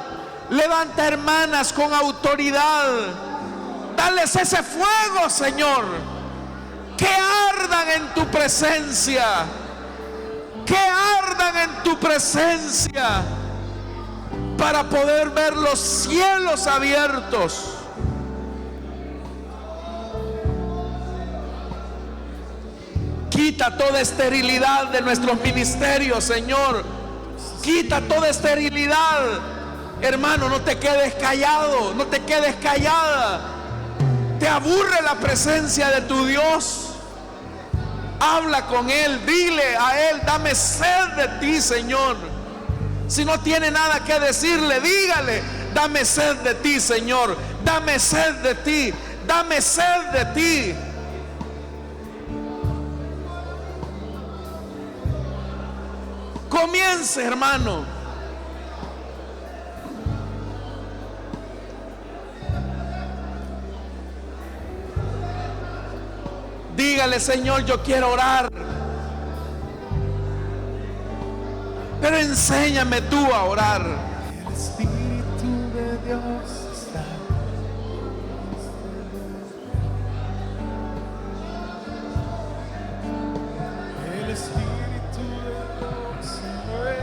levanta hermanas con autoridad. Dales ese fuego, Señor, que ardan en tu presencia, que ardan en tu presencia, para poder ver los cielos abiertos Quita toda esterilidad de nuestros ministerios, Señor. Quita toda esterilidad. Hermano, no te quedes callado, no te quedes callada. Te aburre la presencia de tu Dios. Habla con Él, dile a Él: dame sed de ti, Señor. Si no tiene nada que decirle, dígale: dame sed de ti, Señor. Dame sed de ti, dame sed de ti. Comience, hermano. Dígale: Señor, yo quiero orar, pero enséñame tú a orar. El Espíritu de Dios está. El Espíritu de Dios se mueve.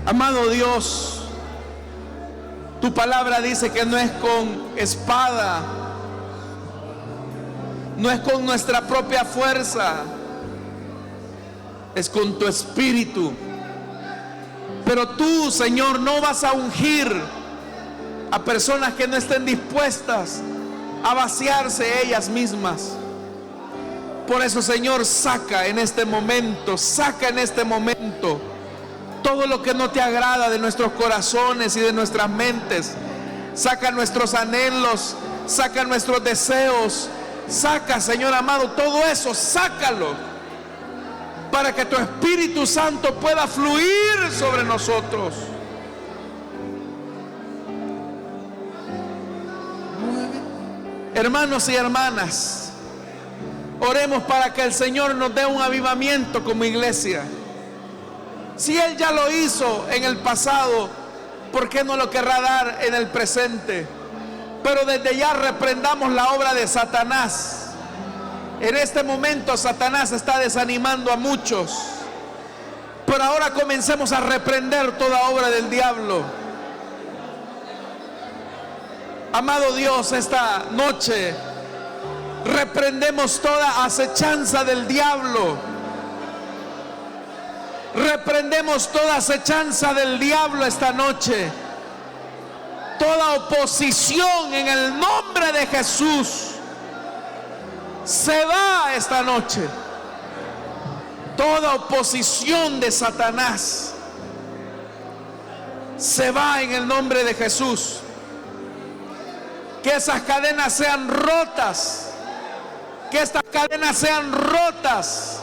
Amado Dios, tu palabra dice que no es con espada, no es con nuestra propia fuerza, es con tu espíritu. Pero tú, Señor, no vas a ungir a personas que no estén dispuestas a vaciarse ellas mismas. Por eso, Señor, saca en este momento todo lo que no te agrada de nuestros corazones y de nuestras mentes. Saca nuestros anhelos, saca nuestros deseos. Saca, Señor amado, todo eso, sácalo, para que tu Espíritu Santo pueda fluir sobre nosotros. Hermanos y hermanas, oremos para que el Señor nos dé un avivamiento como iglesia. Si Él ya lo hizo en el pasado, ¿por qué no lo querrá dar en el presente? Pero desde ya reprendamos la obra de Satanás. En este momento Satanás está desanimando a muchos, pero ahora comencemos a reprender toda obra del diablo. Amado Dios, esta noche reprendemos toda acechanza del diablo. Reprendemos toda acechanza del diablo esta noche. Toda oposición en el nombre de Jesús se va esta noche. Toda oposición de Satanás se va en el nombre de Jesús. Que esas cadenas sean rotas. Que estas cadenas sean rotas.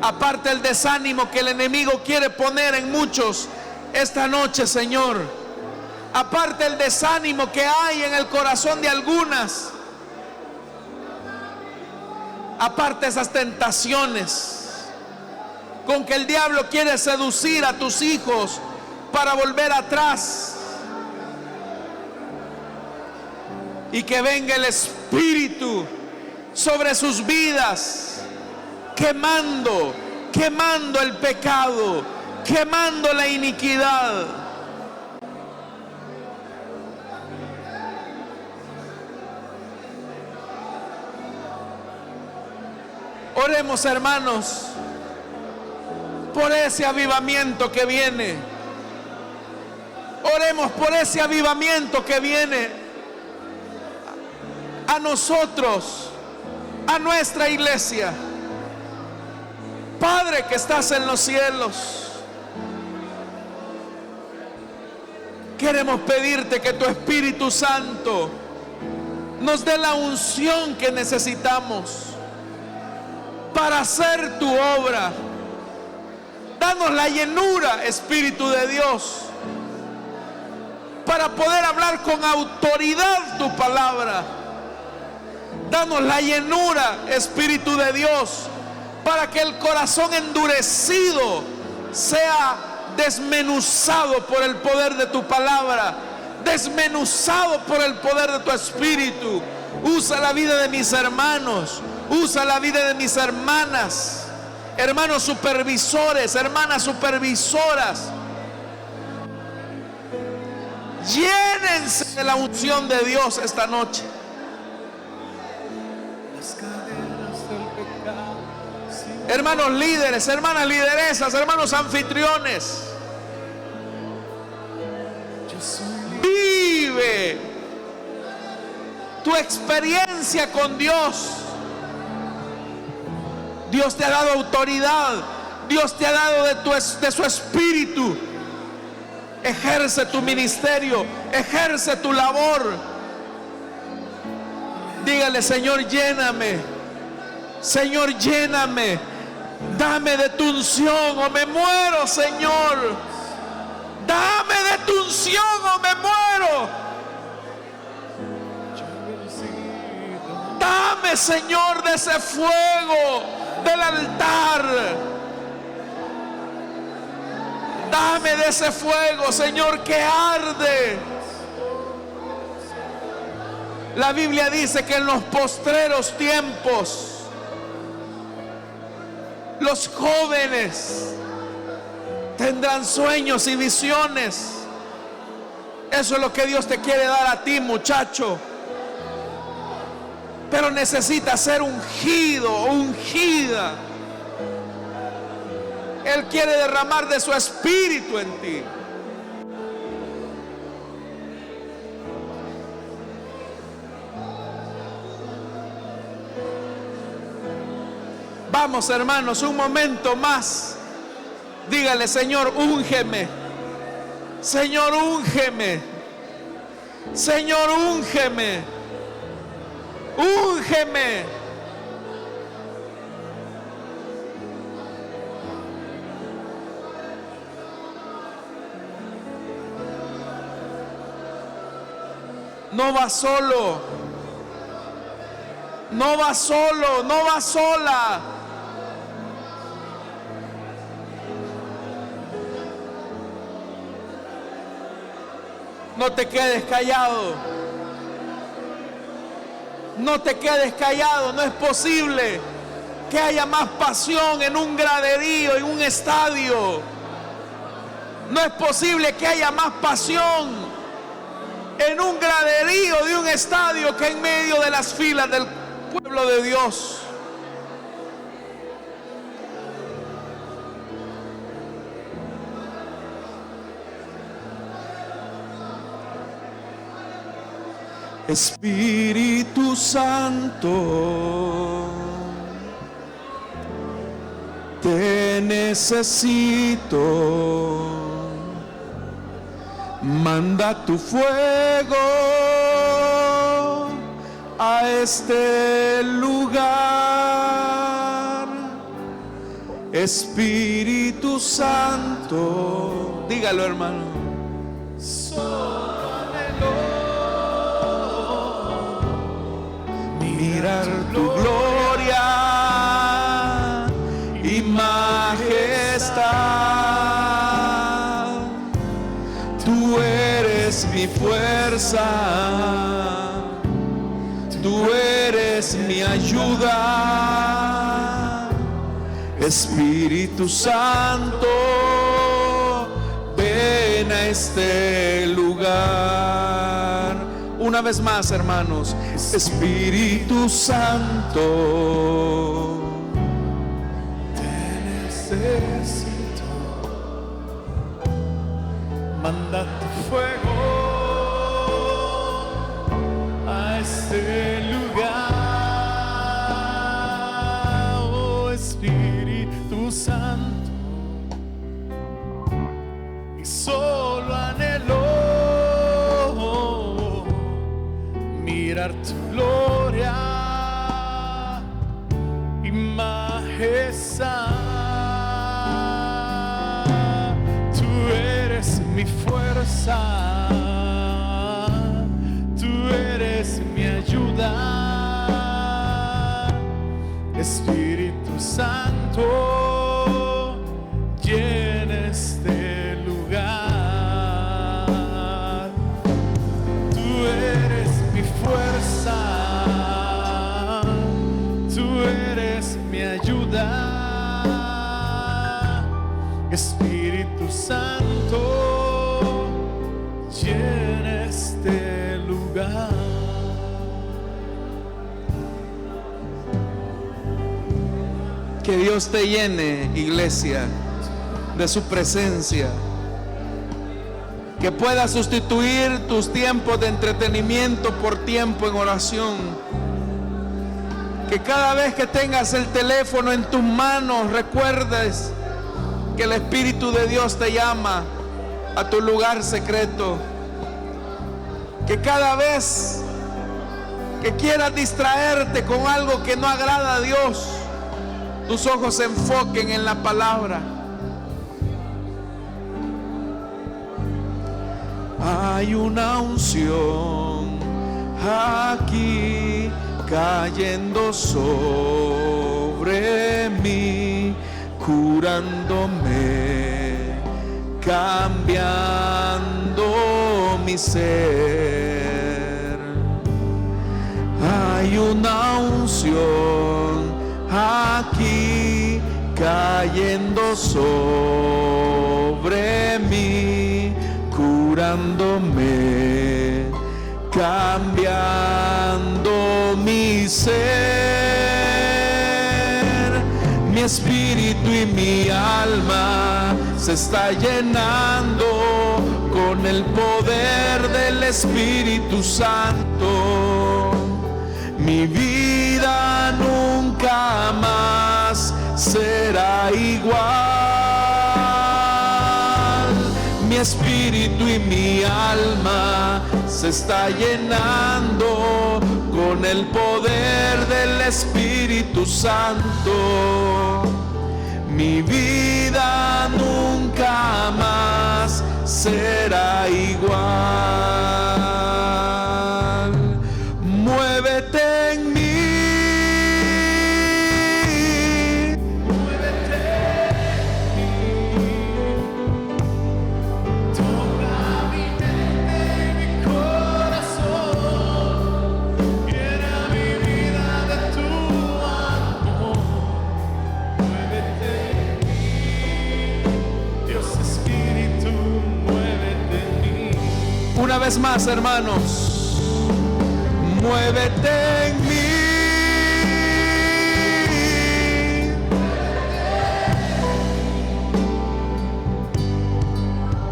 Aparte el desánimo que el enemigo quiere poner en muchos esta noche, Señor. Aparte el desánimo que hay en el corazón de algunas. Aparte esas tentaciones con que el diablo quiere seducir a tus hijos para volver atrás. Y que venga el Espíritu sobre sus vidas, quemando el pecado, quemando la iniquidad. Oremos, hermanos, por ese avivamiento que viene. Oremos por ese avivamiento que viene a nosotros, a nuestra iglesia. Padre que estás en los cielos, queremos pedirte que tu Espíritu Santo nos dé la unción que necesitamos para hacer tu obra. Danos la llenura, Espíritu de Dios, para poder hablar con autoridad tu palabra. Danos la llenura, Espíritu de Dios, para que el corazón endurecido sea desmenuzado por el poder de tu palabra, desmenuzado por el poder de tu Espíritu. Usa la vida de mis hermanos, usa la vida de mis hermanas, hermanos supervisores, hermanas supervisoras. Llénense de la unción de Dios esta noche. cadenas del pecado. Hermanos líderes, hermanas lideresas, hermanos anfitriones, Yo soy vive tu experiencia con Dios. Dios te ha dado autoridad, Dios te ha dado de su espíritu. Ejerce tu ministerio, ejerce tu labor. Dígale: Señor, lléname, Señor, lléname, dame de tu unción o me muero, Señor. Dame de tu unción o me muero. Dame, Señor, de ese fuego del altar. Dame de ese fuego, Señor, que arde. La Biblia dice que en los postreros tiempos los jóvenes tendrán sueños y visiones. Eso es lo que Dios te quiere dar a ti, muchacho. Pero necesitas ser ungido o ungida. Él quiere derramar de su espíritu en ti. Vamos, hermanos, un momento más. Dígale: Señor, úngeme. Señor, úngeme. Señor, úngeme. Úngeme. No va solo. No va solo, no va sola. No te quedes callado. No te quedes callado. No es posible que haya más pasión en un graderío, en un estadio. No es posible que haya más pasión en un graderío de un estadio que en medio de las filas del pueblo de Dios. Espíritu Santo, te necesito. Manda tu fuego a este lugar. Espíritu Santo, dígalo, hermano. Mirar tu gloria y majestad. Tú eres mi fuerza, tú eres mi ayuda. Espíritu Santo, ven a este lugar. Una vez más, hermanos. Espíritu Santo, te necesito. Manda tu fuego a este lugar. Oh Espíritu Santo, y solo anhelo mirar tu gloria y majestad. Tú eres mi fuerza, tú eres mi ayuda. Espíritu Santo, llena este lugar. Tú eres mi fuerza, tú eres mi ayuda. Espíritu Santo, llena este lugar. Que Dios te llene, iglesia, de su presencia. Que pueda sustituir tus tiempos de entretenimiento por tiempo en oración. Que cada vez que tengas el teléfono en tus manos recuerdes que el Espíritu de Dios te llama a tu lugar secreto. Que cada vez que quieras distraerte con algo que no agrada a Dios, tus ojos se enfoquen en la palabra. Hay una unción aquí cayendo sobre mí, curándome, cambiando mi ser. Hay una unción aquí cayendo sobre mí, curándome, cambiando mi ser. Mi espíritu y mi alma se está llenando con el poder del Espíritu Santo. Mi vida nunca más será igual. Mi espíritu y mi alma se está llenando con el poder del Espíritu Santo. Mi vida nunca más será igual. Muévete en mí. Una vez más, hermanos, muévete en mí.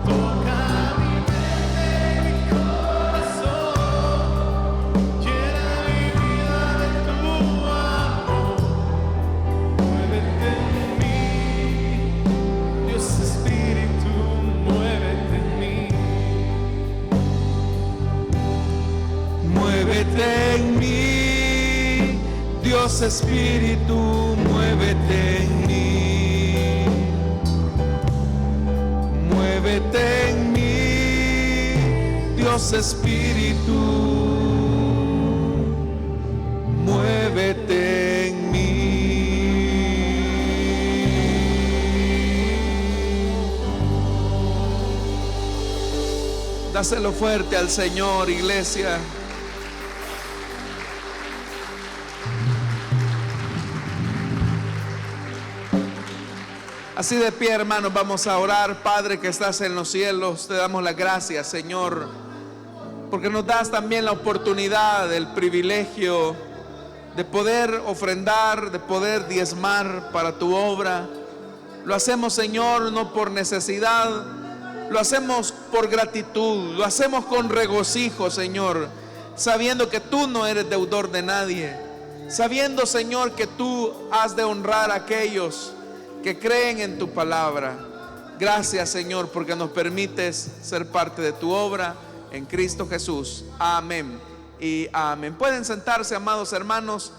Toca mi mente, mi corazón, llena mi vida de tu amor. Muévete en mí, Dios Espíritu, muévete en mí. Muévete en mí, Dios Espíritu, muévete en mí. Muévete en mí, Dios Espíritu, muévete en mí. Dáselo fuerte al Señor, iglesia. Así de pie, hermanos, vamos a orar. Padre que estás en los cielos, te damos las gracias, Señor, porque nos das también la oportunidad, el privilegio de poder ofrendar, de poder diezmar para tu obra. Lo hacemos, Señor, no por necesidad, lo hacemos por gratitud, lo hacemos con regocijo, Señor, sabiendo que tú no eres deudor de nadie, sabiendo, Señor, que tú has de honrar a aquellos que creen en tu palabra. Gracias, Señor, porque nos permites ser parte de tu obra en Cristo Jesús. Amén y amén. Pueden sentarse, amados hermanos.